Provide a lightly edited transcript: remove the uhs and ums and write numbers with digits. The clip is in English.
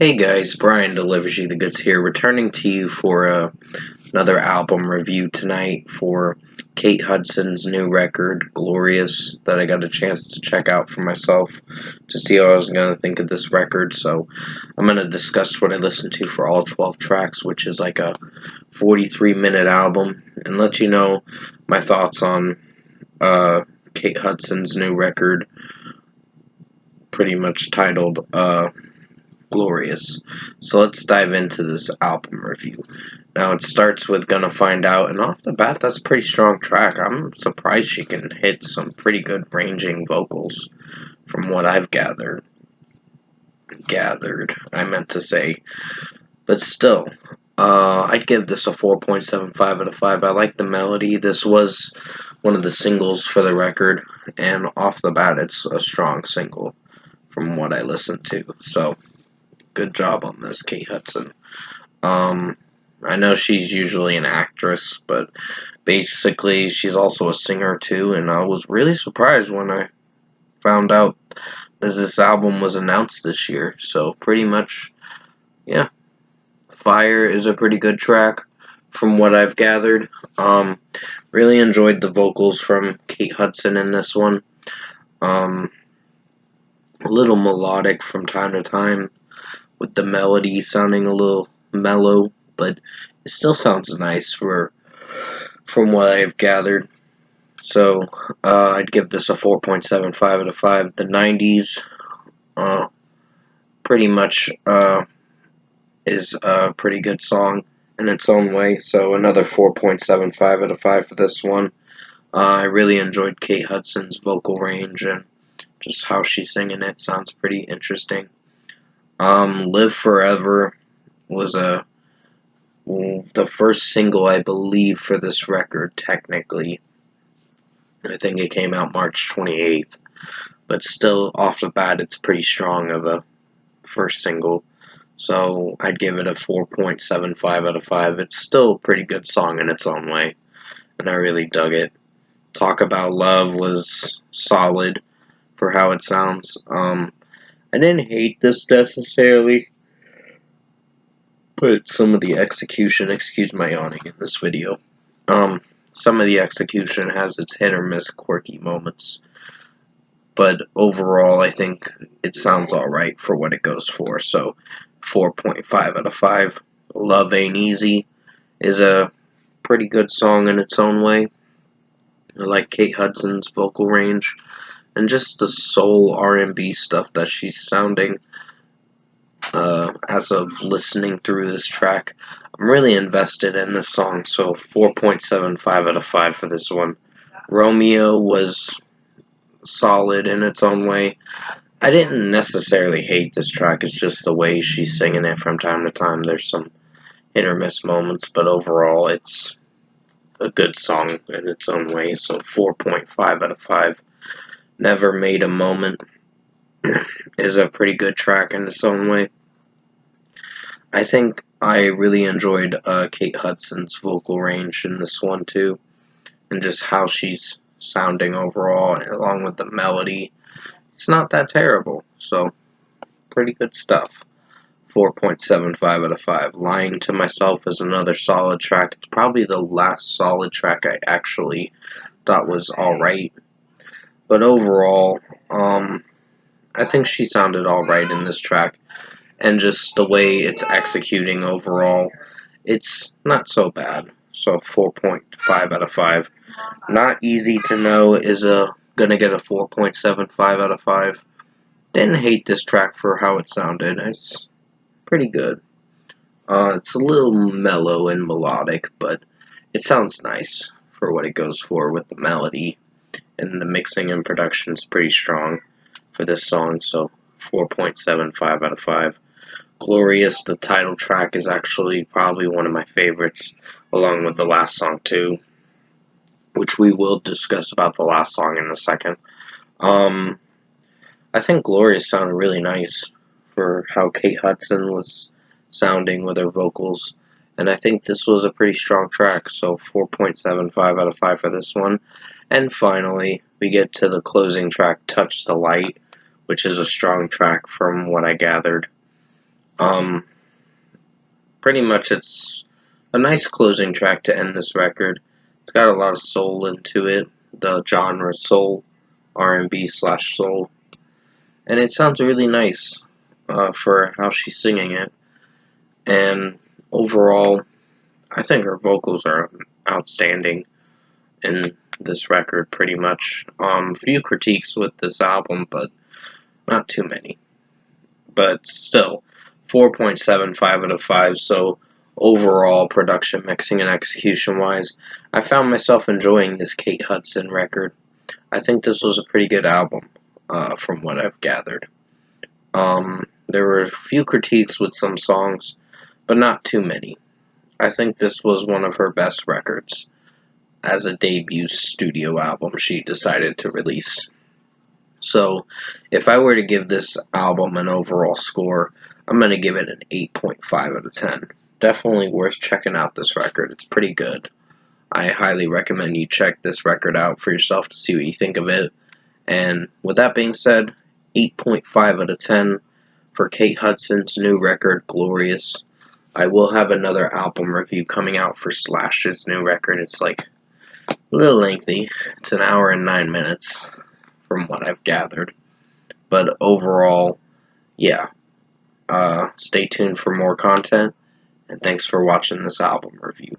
Hey guys, Brian delivers you the goods here, returning to you for another album review tonight for Kate Hudson's new record, Glorious, that I got a chance to check out for myself to see how I was going to think of this record. So I'm going to discuss what I listened to for all 12 tracks, which is like a 43-minute album, and let you know my thoughts on Kate Hudson's new record, pretty much titled Glorious. So let's dive into this album review. Now it starts with Gonna Find Out, and off the bat, that's a pretty strong track. I'm surprised she can hit some pretty good ranging vocals from what I've gathered. I meant to say. But still, I'd give this a 4.75 out of 5. I like the melody. This was one of the singles for the record, and off the bat, it's a strong single from what I listened to. So, good job on this, Kate Hudson. I know she's usually an actress, but basically she's also a singer too, and I was really surprised when I found out that this album was announced this year. So pretty much, yeah, Fire is a pretty good track from what I've gathered. Really enjoyed the vocals from Kate Hudson in this one. A little melodic from time to time, with the melody sounding a little mellow, but it still sounds nice from what I've gathered. So I'd give this a 4.75 out of 5. The 90s pretty much is a pretty good song in its own way, so another 4.75 out of 5 for this one. I really enjoyed Kate Hudson's vocal range, and just how she's singing it sounds pretty interesting. Live Forever was the first single, I believe, for this record, technically. I think it came out March 28th, but still, off the bat, it's pretty strong of a first single, so I'd give it a 4.75 out of 5. It's still a pretty good song in its own way, and I really dug it. Talk About Love was solid for how it sounds. I didn't hate this necessarily, but some of the execution, excuse my yawning in this video, some of the execution has its hit or miss quirky moments, but overall I think it sounds alright for what it goes for, so 4.5 out of 5. Love Ain't Easy is a pretty good song in its own way. I like Kate Hudson's vocal range, and just the soul R&B stuff that she's sounding as of listening through this track. I'm really invested in this song, so 4.75 out of 5 for this one. Romeo was solid in its own way. I didn't necessarily hate this track, it's just the way she's singing it from time to time. There's some hit or miss moments, but overall it's a good song in its own way, so 4.5 out of 5. Never Made a Moment is a pretty good track in its own way. I think I really enjoyed Kate Hudson's vocal range in this one too, and just how she's sounding overall, along with the melody. It's not that terrible, so pretty good stuff. 4.75 out of 5. Lying to Myself is another solid track. It's probably the last solid track I actually thought was alright. But overall, I think she sounded alright in this track. And just the way it's executing overall, it's not so bad. So 4.5 out of 5. Not Easy to Know is gonna get a 4.75 out of 5. Didn't hate this track for how it sounded. It's pretty good. It's a little mellow and melodic, but it sounds nice for what it goes for with the melody, and the mixing and production is pretty strong for this song, so 4.75 out of 5. Glorious, the title track, is actually probably one of my favorites, along with the last song too, which we will discuss about the last song in a second. I think Glorious sounded really nice for how Kate Hudson was sounding with her vocals, and I think this was a pretty strong track, so 4.75 out of 5 for this one. And finally, we get to the closing track, Touch the Light, which is a strong track from what I gathered. Um, Pretty much it's a nice closing track to end this record. It's got a lot of soul into it, the genre soul, R&B slash soul, and it sounds really nice for how she's singing it. And overall, I think her vocals are outstanding in this record, pretty much. Few critiques with this album, but not too many. But still, 4.75 out of 5, so overall production, mixing, and execution wise, I found myself enjoying this Kate Hudson record. I think this was a pretty good album, from what I've gathered. There were a few critiques with some songs, but not too many. I think this was one of her best records as a debut studio album she decided to release. So, if I were to give this album an overall score, I'm going to give it an 8.5 out of 10. Definitely worth checking out this record. It's pretty good. I highly recommend you check this record out for yourself to see what you think of it. And with that being said, 8.5 out of 10 for Kate Hudson's new record, Glorious. I will have another album review coming out for Slash's new record. It's like a little lengthy. It's an hour and 9 minutes from what I've gathered. But overall, yeah. Stay tuned for more content, and thanks for watching this album review.